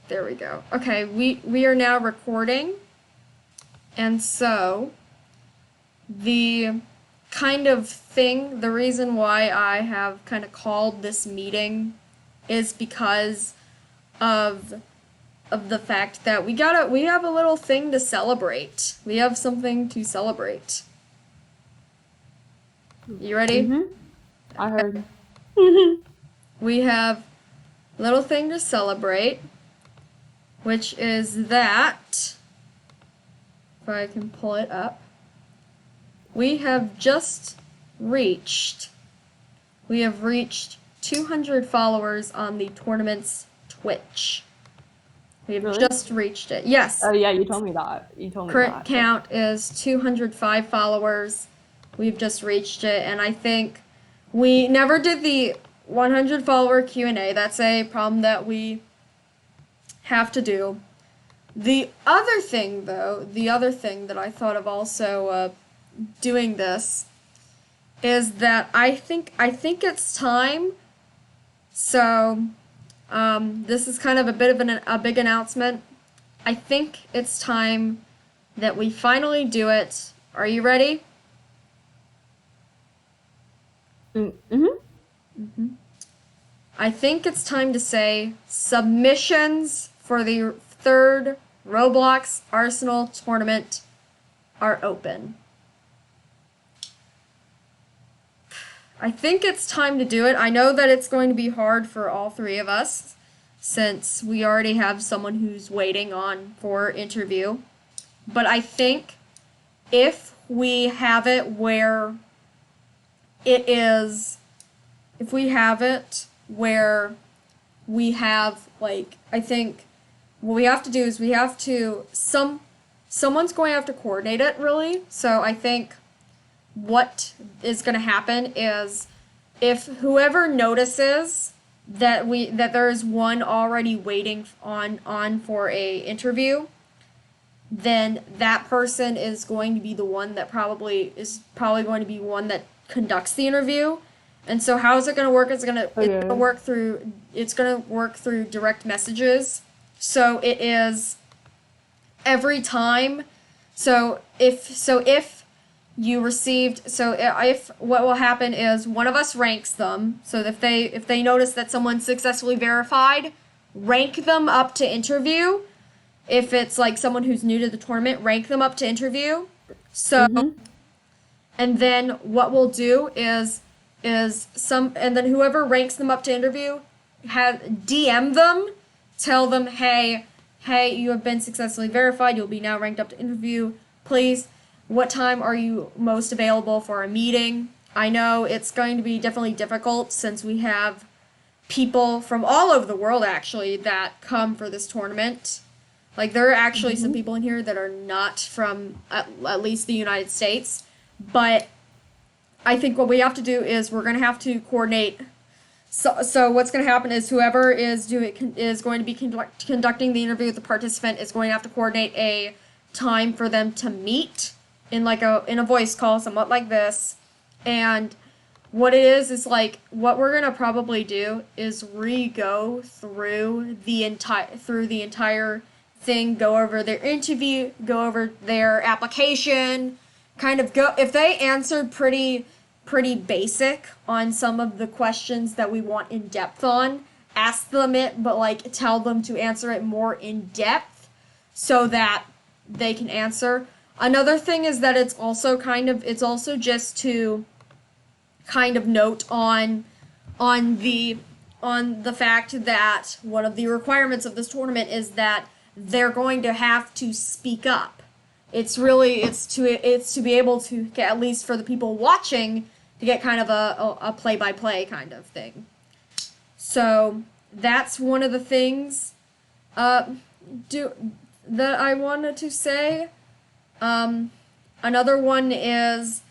There we go. Okay, we are now recording. And so the kind of thing, the reason why I have kind of called this meeting is because of the fact that we have a little thing to celebrate. We have something to celebrate. You ready? I heard. We have a little thing to celebrate, which is that, if I can pull it up, we have reached 200 followers on the tournament's Twitch. We've Really? just reached it. Yes. Oh yeah, you told me that. You told me Current that. count is 205 followers. We've just reached it, and I think we never did the 100 follower Q&A. That's a problem that we have to do. The other thing that I thought of also doing this is that I think it's time. So this is kind of a bit of a big announcement. I think it's time that we finally do it. Are you ready? I think it's time to say submissions for the third Roblox Arsenal Tournament are open. I think it's time to do it. I know that it's going to be hard for all three of us since we already have someone who's waiting on for interview. But I think if we have it where if we have it where we have, like, I think what we have to do is someone's going to have to coordinate it, really. So I think what is going to happen is if whoever notices that there is one already waiting on for a interview, then that person is going to be the one that probably going to be one that conducts the interview. And so how is it going to work? It's going to work through direct messages. So it is every time. So if you received, if what will happen is one of us ranks them. So if they notice that someone's successfully verified, rank them up to interview. If it's like someone who's new to the tournament, rank them up to interview. So and then what we'll do is and then whoever ranks them up to interview, DM them, tell them, hey, you have been successfully verified, you'll be now ranked up to interview. Please, what time are you most available for a meeting? I know it's going to be definitely difficult since we have people from all over the world, actually, that come for this tournament. Like, there are actually some people in here that are not from at least the United States. But I think what we have to do is we're going to have to coordinate. So what's going to happen is whoever is going to be conducting the interview with the participant is going to have to coordinate a time for them to meet in a voice call, somewhat like this. And what it is like what we're going to probably do is go through the entire thing, go over their interview, go over their application, kind of go if they answered pretty basic on some of the questions that we want in depth on, ask them it, but like tell them to answer it more in depth so that they can answer. Another thing is that it's also just to kind of note on the fact that one of the requirements of this tournament is that they're going to have to speak up. It's to be able to get, at least for the people watching, to get kind of a play-by-play kind of thing. So that's one of the things that I wanted to say. Another one is,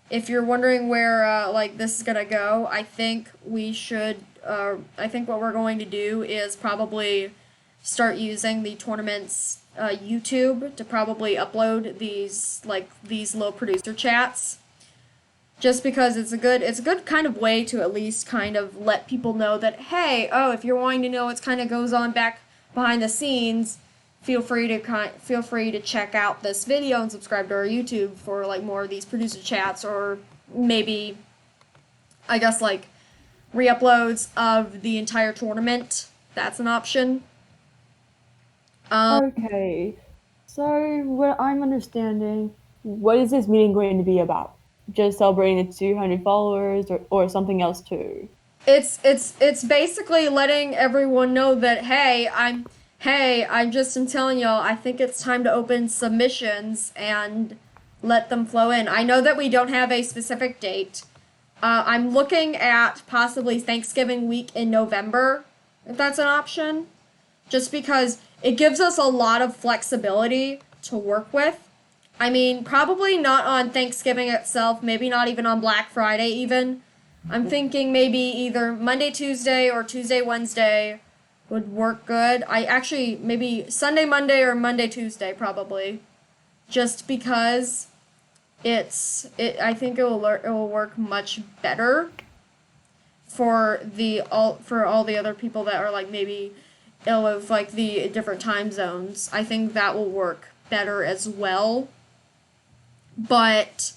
if you're wondering where like this is gonna go, I think we should. I think what we're going to do is probably start using the tournament's YouTube to probably upload these low producer chats, just because it's a good kind of way to at least kind of let people know that, hey, if you're wanting to know what kind of goes on back behind the scenes, feel free to check out this video and subscribe to our YouTube for like more of these producer chats, or maybe I guess like re-uploads of the entire tournament. That's an option. Okay. So, what I'm understanding, what is this meeting going to be about? Just celebrating the 200 followers or something else too? It's basically letting everyone know that I'm just I'm telling y'all, I think it's time to open submissions and let them flow in. I know that we don't have a specific date. I'm looking at possibly Thanksgiving week in November, if that's an option, just because it gives us a lot of flexibility to work with. I mean, probably not on Thanksgiving itself, maybe not even on Black Friday even. I'm thinking maybe either Monday, Tuesday, or Tuesday, Wednesday would work good. I actually, maybe Sunday, Monday, or Monday, Tuesday, probably. Just because I think it will work much better for all the other people that are like maybe ill of like the different time zones. I think that will work better as well. But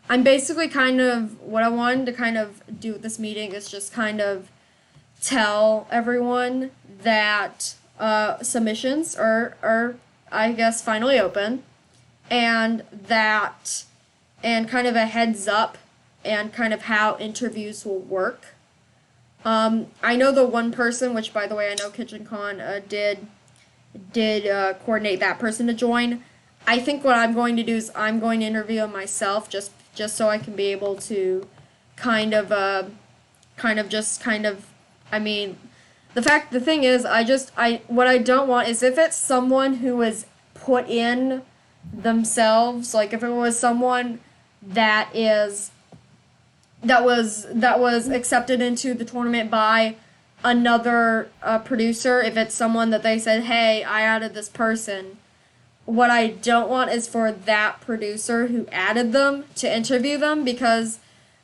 I'm basically kind of what I wanted to kind of do with this meeting is just kind of tell everyone that submissions are I guess finally open, and that and kind of a heads up and kind of how interviews will work. I know the one person, which by the way I know KitchenCon did coordinate that person to join. I think what I'm going to do is I'm going to interview him myself, just so I can be able to kind of I mean, the thing is what I don't want is if it's someone who is put in themselves, like if it was someone that is that was accepted into the tournament by another producer, if it's someone that they said, hey, I added this person, what I don't want is for that producer who added them to interview them, because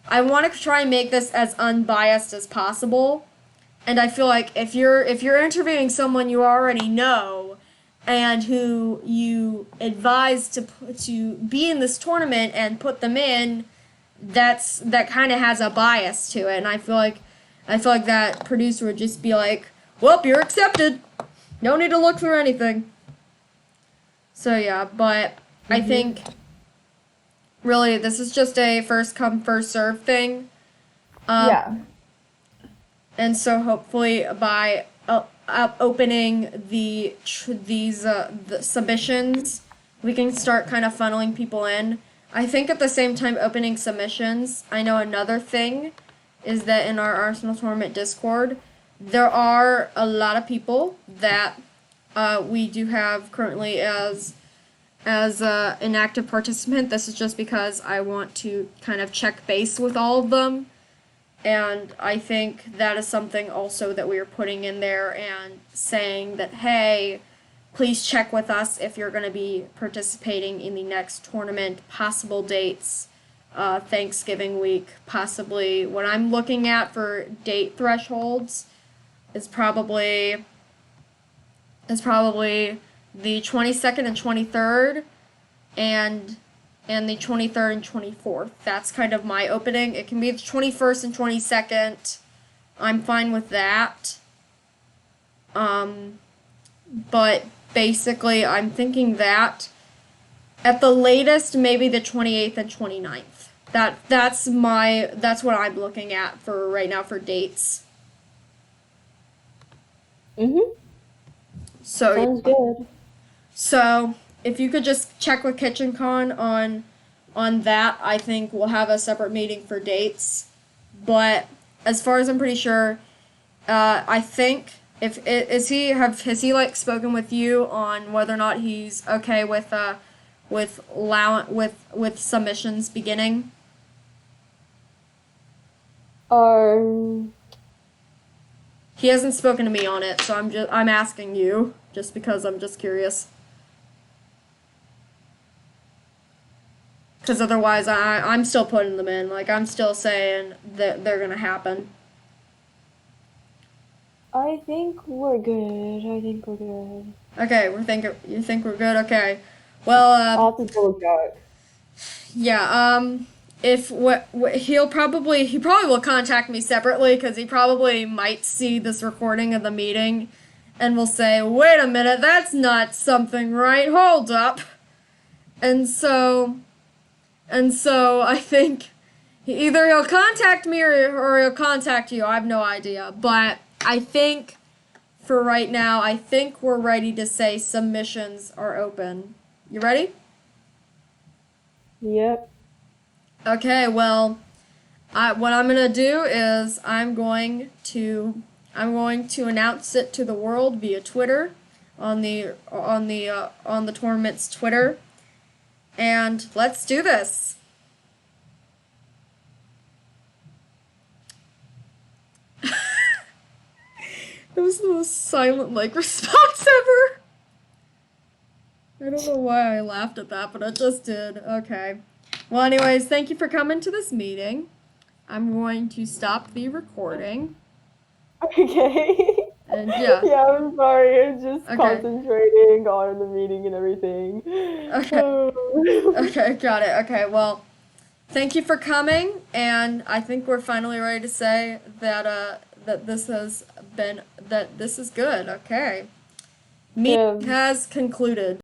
I want to try and make this as unbiased as possible. And I feel like if you're interviewing someone you already know and who you advise to be in this tournament and put them in, that kind of has a bias to it. And I feel like that producer would just be like, "Well, you're accepted. No need to look through anything." So yeah, but I think really this is just a first come first serve thing. Yeah. And so hopefully by opening the submissions, we can start kind of funneling people in. I think at the same time opening submissions, I know another thing is that in our Arsenal Tournament Discord, there are a lot of people that we do have currently as an active participant. This is just because I want to kind of check base with all of them. And I think that is something also that we are putting in there and saying that, hey, please check with us if you're going to be participating in the next tournament, possible dates, Thanksgiving week, possibly. What I'm looking at for date thresholds is probably the 22nd and 23rd, and the 23rd and 24th. That's kind of my opening. It can be the 21st and 22nd. I'm fine with that. But basically, I'm thinking that at the latest, maybe the 28th and 29th. That's what I'm looking at for right now for dates. So Sounds good. So if you could just check with KitchenCon on that, I think we'll have a separate meeting for dates. But as far as I'm pretty sure, I think has he like spoken with you on whether or not he's okay with submissions beginning? Um, He hasn't spoken to me on it, so I'm asking you just because I'm just curious. Because otherwise, I'm still putting them in. Like, I'm still saying that they're going to happen. I think we're good. I think we're good. Okay, you think we're good? Okay. Well, I'll have to double check. yeah. If he probably will contact me separately because he probably might see this recording of the meeting, and will say, "Wait a minute, that's not something right. Hold up." And so I think either he'll contact me or he'll contact you. I have no idea, but I think for right now, I think we're ready to say submissions are open. You ready? Yep. Okay, well, what I'm gonna do is I'm going to announce it to the world via Twitter, on the tournament's Twitter, and let's do this. It was the most silent response ever. I don't know why I laughed at that, but it just did. Okay. Well, anyways, thank you for coming to this meeting. I'm going to stop the recording. Okay. And yeah. Yeah, I'm sorry. I'm just Okay. concentrating on the meeting and everything. Okay. Okay, got it. Okay, well, thank you for coming, and I think we're finally ready to say that this is good. Okay. Meeting Yeah. has concluded.